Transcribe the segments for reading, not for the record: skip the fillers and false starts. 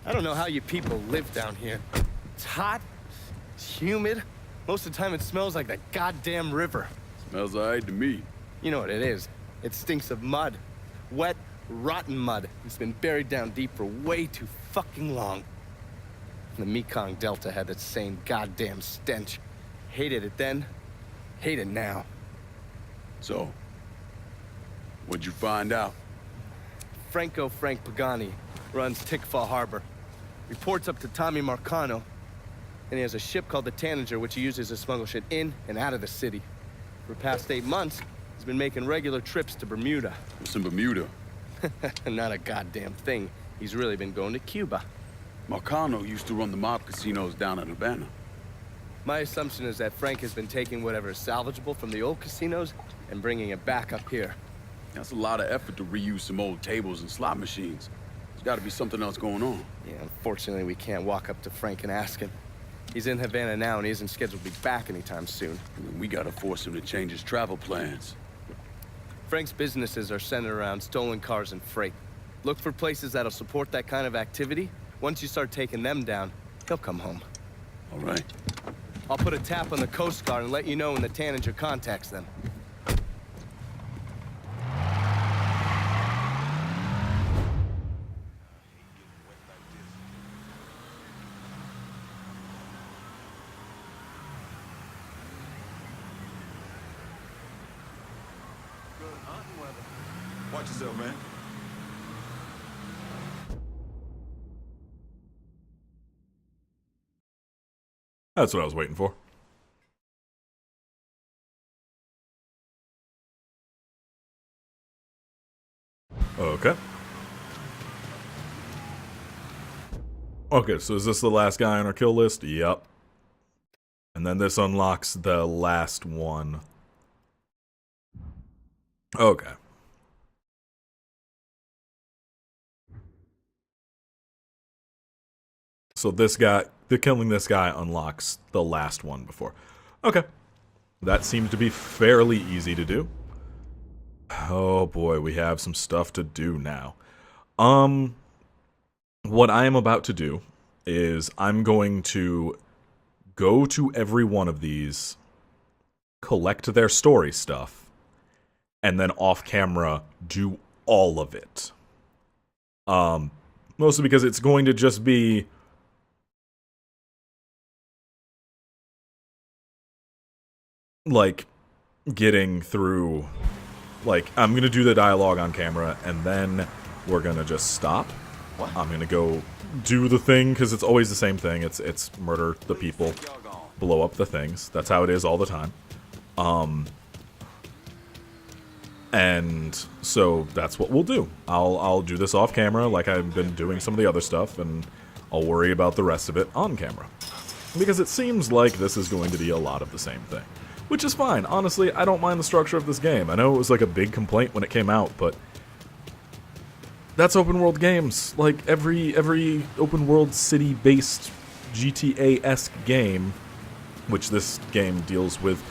I don't know how you people live down here. It's hot, it's humid. Most of the time it smells like the goddamn river. Smells all right to me. You know what it is. It stinks of mud. Wet, rotten mud. It's been buried down deep for way too fucking long. The Mekong Delta had that same goddamn stench. Hated it then, hate it now. So, what'd you find out? Frank Pagani runs Tikfa Harbor. Reports up to Tommy Marcano, and he has a ship called the Tanager, which he uses to smuggle shit in and out of the city. For the past 8 months, he's been making regular trips to Bermuda. What's in Bermuda? Not a goddamn thing. He's really been going to Cuba. Marcano used to run the mob casinos down in Havana. My assumption is that Frank has been taking whatever is salvageable from the old casinos and bringing it back up here. That's a lot of effort to reuse some old tables and slot machines. There's got to be something else going on. Yeah, unfortunately, we can't walk up to Frank and ask him. He's in Havana now, and he isn't scheduled to be back anytime soon. We gotta force him to change his travel plans. Frank's businesses are centered around stolen cars and freight. Look for places that'll support that kind of activity. Once you start taking them down, he'll come home. All right. I'll put a tap on the Coast Guard and let you know when the Tanager contacts them. Watch yourself, man. That's what I was waiting for. Okay. Okay, so is this the last guy on our kill list? Yep. And then this unlocks the last one. Okay. So this guy, killing this guy unlocks the last one before. Okay. That seems to be fairly easy to do. Oh boy, we have some stuff to do now. What I am about to do is I'm going to go to every one of these, collect their story stuff, and then off camera do all of it. Mostly because it's going to just be like getting through, like I'm gonna do the dialogue on camera and then we're gonna just stop. I'm gonna go do the thing because it's always the same thing. It's murder the people, blow up the things. That's how it is all the time. And so that's what we'll do. I'll do this off camera like I've been doing some of the other stuff, and I'll worry about the rest of it on camera. Because it seems like this is going to be a lot of the same thing. Which is fine. Honestly, I don't mind the structure of this game. I know it was like a big complaint when it came out, but that's open world games. Like every open world city-based GTA-esque game, which this game deals with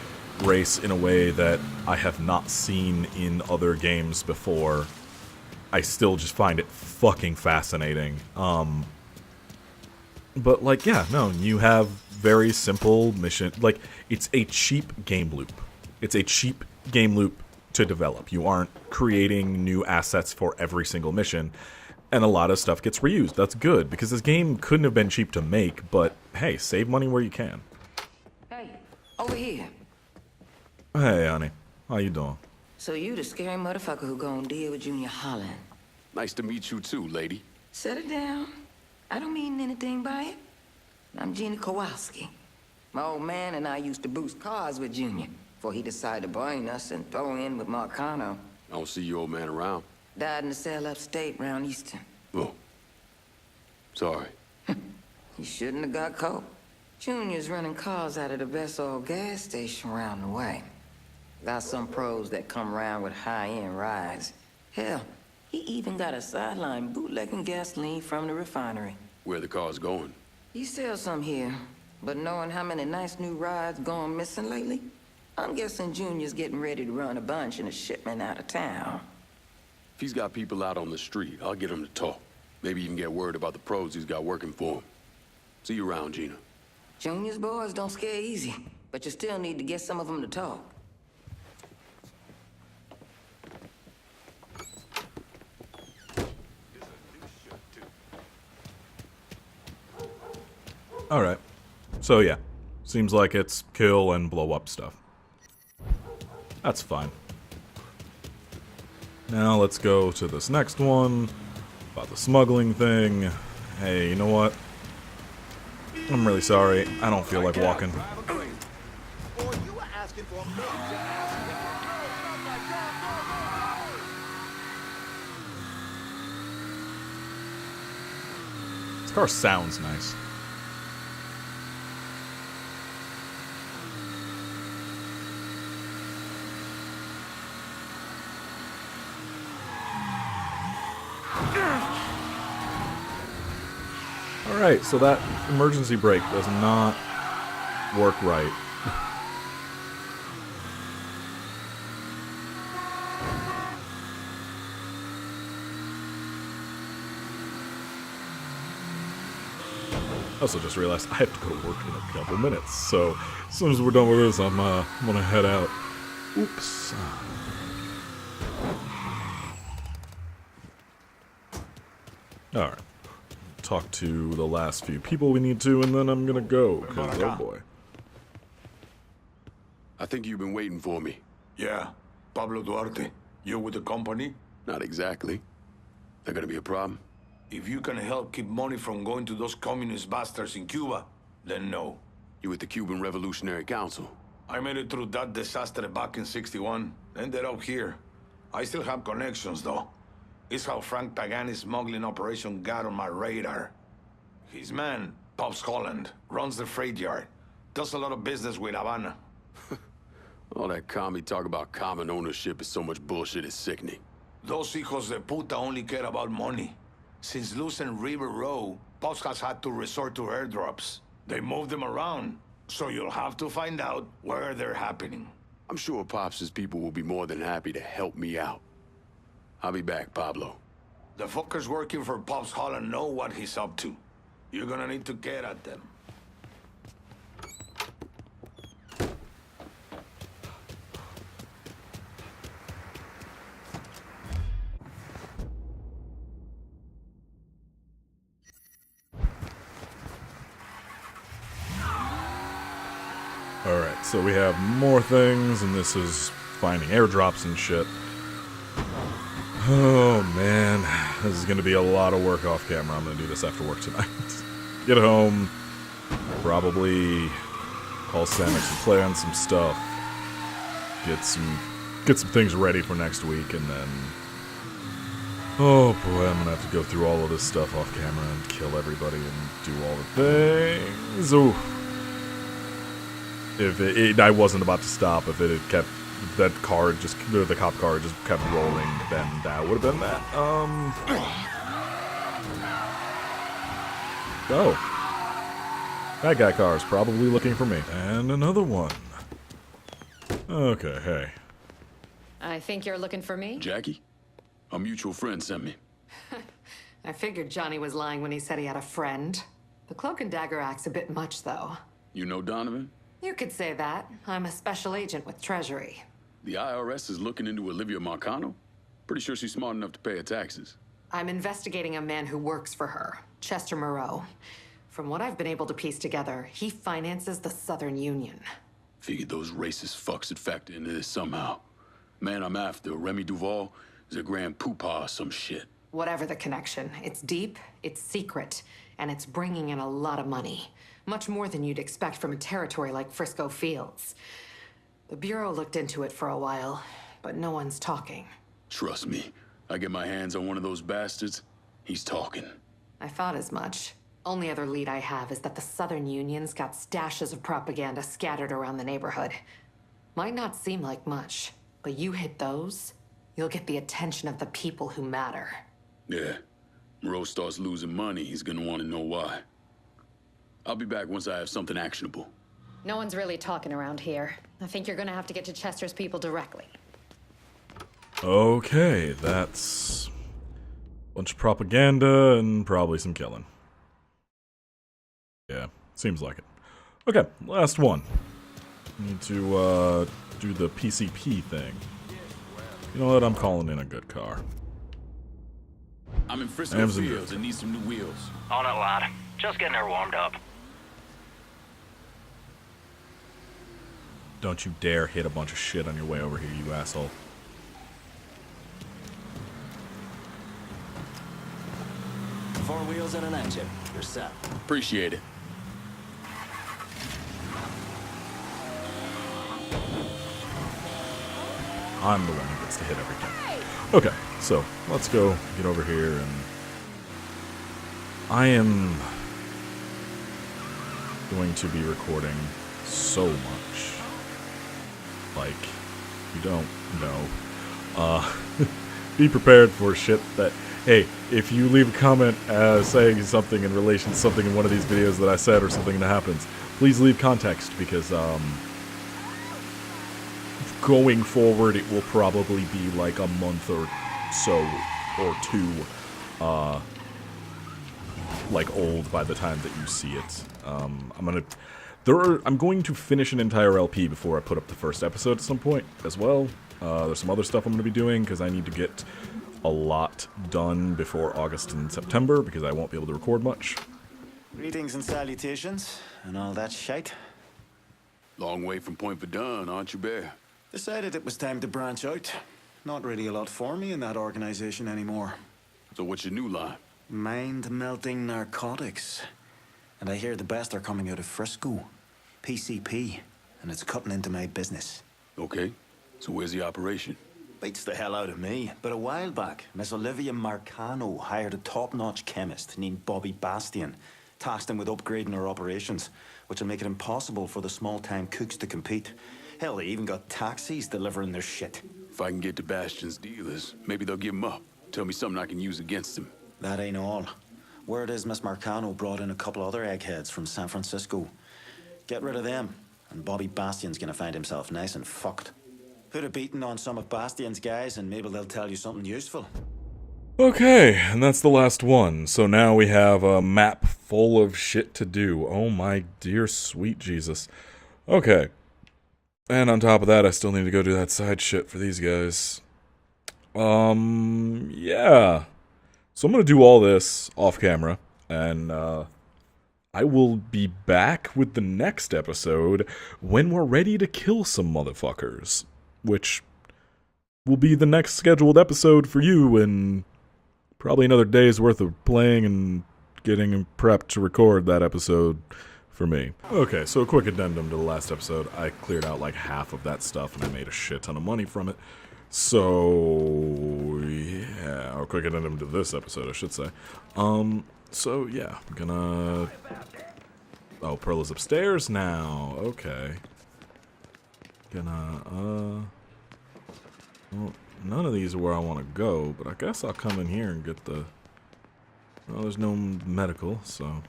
race in a way that I have not seen in other games before. I still just find it fucking fascinating. But like, yeah, no, you have very simple mission. Like, it's a cheap game loop. It's a cheap game loop to develop. You aren't creating new assets for every single mission, and a lot of stuff gets reused. That's good, because this game couldn't have been cheap to make, but hey, save money where you can. Hey, over here. Hey, honey. How you doing? So you the scary motherfucker who gonna deal with Junior Holland. Nice to meet you too, lady. Set it down. I don't mean anything by it. I'm Gina Kowalski. My old man and I used to boost cars with Junior before he decided to brain us and throw in with Marcano. I don't see your old man around. Died in the cell upstate around Easton. Oh. Sorry. He shouldn't have got caught. Junior's running cars out of the best old gas station around the way. Got some pros that come around with high-end rides. Hell, he even got a sideline bootlegging gasoline from the refinery. Where the car's going? He sells some here, but knowing how many nice new rides gone missing lately, I'm guessing Junior's getting ready to run a bunch in a shipment out of town. If he's got people out on the street, I'll get him to talk. Maybe you can get word about the pros he's got working for him. See you around, Gina. Junior's boys don't scare easy, but you still need to get some of them to talk. Alright. So yeah. Seems like it's kill and blow up stuff. That's fine. Now let's go to this next one. About the smuggling thing. Hey, you know what? I'm really sorry. I don't feel like walking. This car sounds nice. Alright, so that emergency brake does not work right. I also just realized I have to go to work in a couple minutes, so as soon as we're done with this, I'm gonna head out. Oops. Alright. Talk to the last few people we need to, and then I'm gonna go, because, oh boy. I think you've been waiting for me. Yeah, Pablo Duarte. You with the company? Not exactly. That gonna be a problem? If you can help keep money from going to those communist bastards in Cuba, then no. You with the Cuban Revolutionary Council? I made it through that disaster back in '61. Ended up here. I still have connections, though. It's how Frank Pagani's smuggling operation got on my radar. His man, Pops Holland, runs the freight yard. Does a lot of business with Havana. All that commie talk about common ownership is so much bullshit, it's sickening. Those hijos de puta only care about money. Since losing River Row, Pops has had to resort to airdrops. They move them around, so you'll have to find out where they're happening. I'm sure Pops' people will be more than happy to help me out. I'll be back, Pablo. The fuckers working for Pops Holland know what he's up to. You're gonna need to get at them. Alright, so we have more things, and this is finding airdrops and shit. Oh man, this is gonna be a lot of work off camera. I'm gonna do this after work tonight. Get home, probably call Samex and play on some stuff. Get some things ready for next week, and then oh boy, I'm gonna have to go through all of this stuff off camera and kill everybody and do all the things. Ooh. If I wasn't about to stop, if it had kept that car just the cop car just kept rolling, then that would have been that. Oh, that guy car is probably looking for me, and another one. Okay, hey. I think you're looking for me? Jackie? A mutual friend sent me. I figured Johnny was lying when he said he had a friend. The cloak and dagger act's a bit much, though. You know Donovan? You could say that. I'm a special agent with Treasury. The IRS is looking into Olivia Marcano? Pretty sure she's smart enough to pay her taxes. I'm investigating a man who works for her, Chester Moreau. From what I've been able to piece together, he finances the Southern Union. Figured those racist fucks would factor into this somehow. Man I'm after, Remy Duval, is a grand poopah or some shit. Whatever the connection, it's deep, it's secret, and it's bringing in a lot of money. Much more than you'd expect from a territory like Frisco Fields. The Bureau looked into it for a while, but no one's talking. Trust me, I get my hands on one of those bastards, he's talking. I thought as much. Only other lead I have is that the Southern Union's got stashes of propaganda scattered around the neighborhood. Might not seem like much, but you hit those, you'll get the attention of the people who matter. Yeah, Moreau starts losing money, he's gonna want to know why. I'll be back once I have something actionable. No one's really talking around here. I think you're gonna have to get to Chester's people directly. Okay, that's Bunch of propaganda and probably some killing. Yeah, seems like it. Okay, last one. Need to do the PCP thing. You know what? I'm calling in a good car. I'm in Frisco Amazon Fields and need some new wheels. On it, lad. Just getting her warmed up. Don't you dare hit a bunch of shit on your way over here, you asshole. Four wheels and an engine. You're set. Appreciate it. I'm the one who gets to hit everything. Okay, so let's go get over here and I am going to be recording so much. Like, you don't know. Be prepared for shit that, hey, if you leave a comment saying something in relation to something in one of these videos that I said or something that happens, please leave context because, going forward, it will probably be like a month or so, or two, like old by the time that you see it. I'm going to finish an entire LP before I put up the first episode at some point as well. There's some other stuff I'm going to be doing because I need to get a lot done before August and September because I won't be able to record much. Greetings and salutations, and all that shite. Long way from Point Verdun, aren't you, Bear? Decided it was time to branch out. Not really a lot for me in that organization anymore. So what's your new line? Mind-melting narcotics. And I hear the best are coming out of Frisco. PCP. And it's cutting into my business. Okay, so where's the operation? Beats the hell out of me. But a while back, Miss Olivia Marcano hired a top-notch chemist named Bobby Bastian. Tasked him with upgrading her operations, which will make it impossible for the small-time cooks to compete. Hell, they even got taxis delivering their shit. If I can get to Bastion's dealers, maybe they'll give him up. Tell me something I can use against him. That ain't all. Word is Miss Marcano brought in a couple other eggheads from San Francisco. Get rid of them, and Bobby Bastian's gonna find himself nice and fucked. Put a beating on some of Bastian's guys, and maybe they'll tell you something useful. Okay, and that's the last one. So now we have a map full of shit to do. Oh my dear sweet Jesus. Okay. And on top of that, I still need to go do that side shit for these guys. Yeah. So I'm gonna do all this off camera, and I will be back with the next episode when we're ready to kill some motherfuckers, which will be the next scheduled episode for you in probably another day's worth of playing and getting prepped to record that episode for me. Okay, so a quick addendum to the last episode. I cleared out like half of that stuff and I made a shit ton of money from it. So, yeah, or quick addendum to this episode, I should say. So yeah, I'm gonna... Oh, Pearl is upstairs now. Okay. Well, none of these are where I want to go, but I guess I'll come in here and get the... Well, there's no medical, so...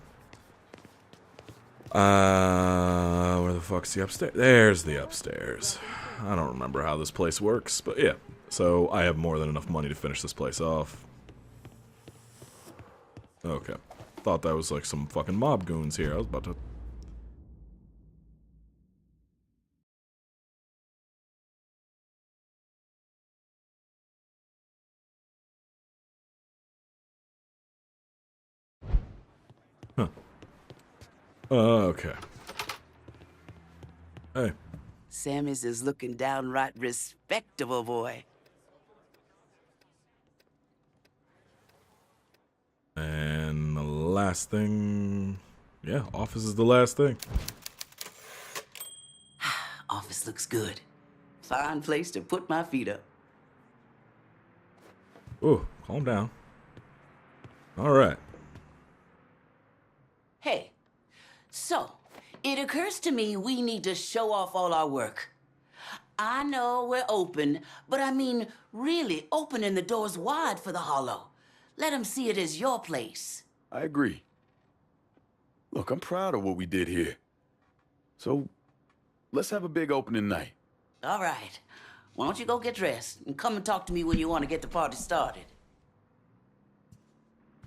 where the fuck's the upstairs? There's the upstairs. I don't remember how this place works, but yeah. So, I have more than enough money to finish this place off. Okay. Thought that was like some fucking mob goons here. I was about to... Huh. Okay. Hey. Sammy's is looking downright respectable, boy. And the last thing... Yeah, office is the last thing. Office looks good. Fine place to put my feet up. Ooh, calm down. Alright. Hey, so, it occurs to me we need to show off all our work. I know we're open, but I mean really opening the doors wide for the Hollow. Let them see it as your place. I agree. Look, I'm proud of what we did here. So, let's have a big opening night. All right. Why don't you go get dressed and come and talk to me when you want to get the party started?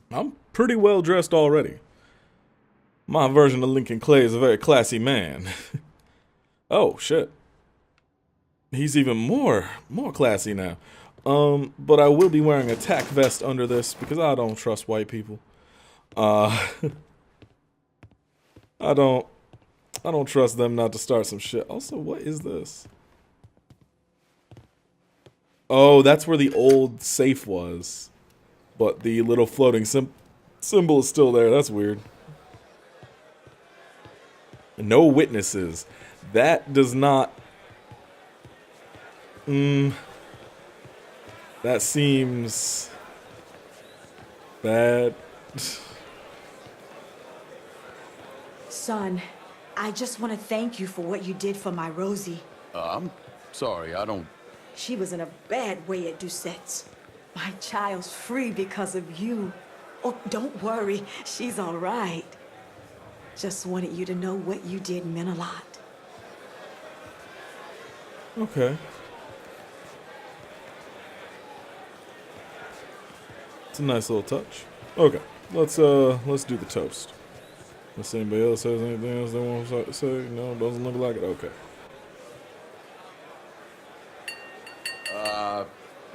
I'm pretty well dressed already. My version of Lincoln Clay is a very classy man. Oh, shit. He's even more classy now. But I will be wearing a tack vest under this because I don't trust white people. I don't trust them not to start some shit. Also, what is this? Oh, that's where the old safe was. But the little floating symbol is still there. That's weird. No witnesses. That does not... that seems... bad. Son, I just want to thank you for what you did for my Rosie. I'm sorry, I don't... She was in a bad way at Doucette's. My child's free because of you. Oh, don't worry. She's all right. Just wanted you to know what you did meant a lot. Okay. It's a nice little touch. Okay, let's do the toast. Unless anybody else has anything else they want to say? No, doesn't look like it. Okay.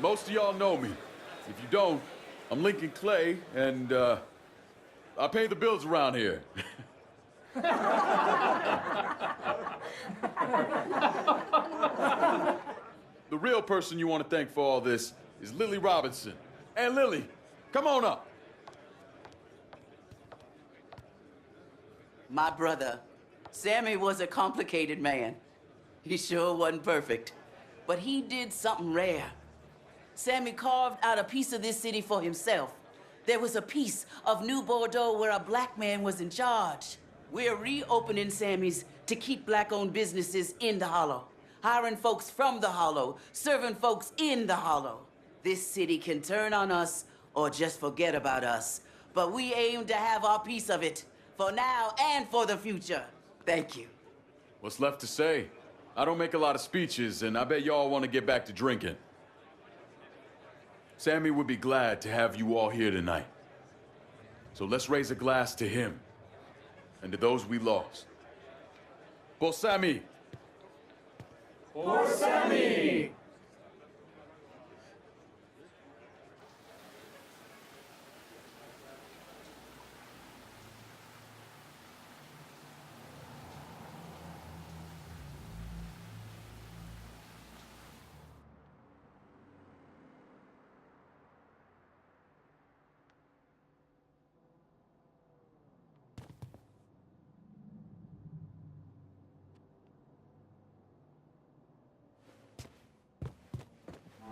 Most of y'all know me. If you don't, I'm Lincoln Clay, and I pay the bills around here. The real person you want to thank for all this is Lily Robinson. And Lily, come on up. My brother, Sammy was a complicated man. He sure wasn't perfect, but he did something rare. Sammy carved out a piece of this city for himself. There was a piece of New Bordeaux where a black man was in charge. We're reopening Sammy's to keep black-owned businesses in the Hollow, hiring folks from the Hollow, serving folks in the Hollow. This city can turn on us or just forget about us, but we aim to have our piece of it for now and for the future. Thank you. What's left to say? I don't make a lot of speeches, and I bet y'all want to get back to drinking. Sammy would be glad to have you all here tonight. So let's raise a glass to him and to those we lost. For Sammy! For Sammy!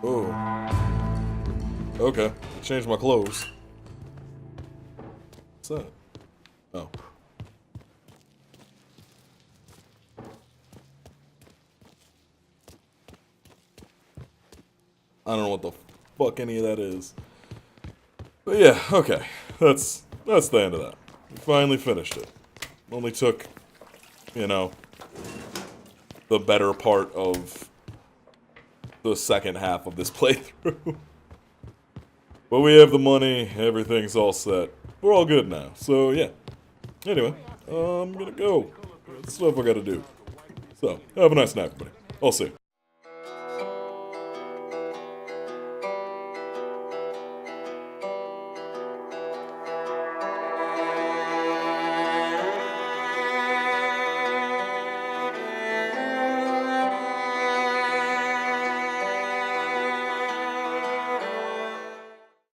Oh. Okay. Changed my clothes. What's that? Oh. I don't know what the fuck any of that is. But yeah, okay. That's the end of that. We finally finished it. Only took, you know, the better part of the second half of this playthrough. But we have the money, everything's all set. We're all good now, so yeah. Anyway, I'm gonna go. Stuff I gotta do. So, have a nice night, everybody. I'll see you.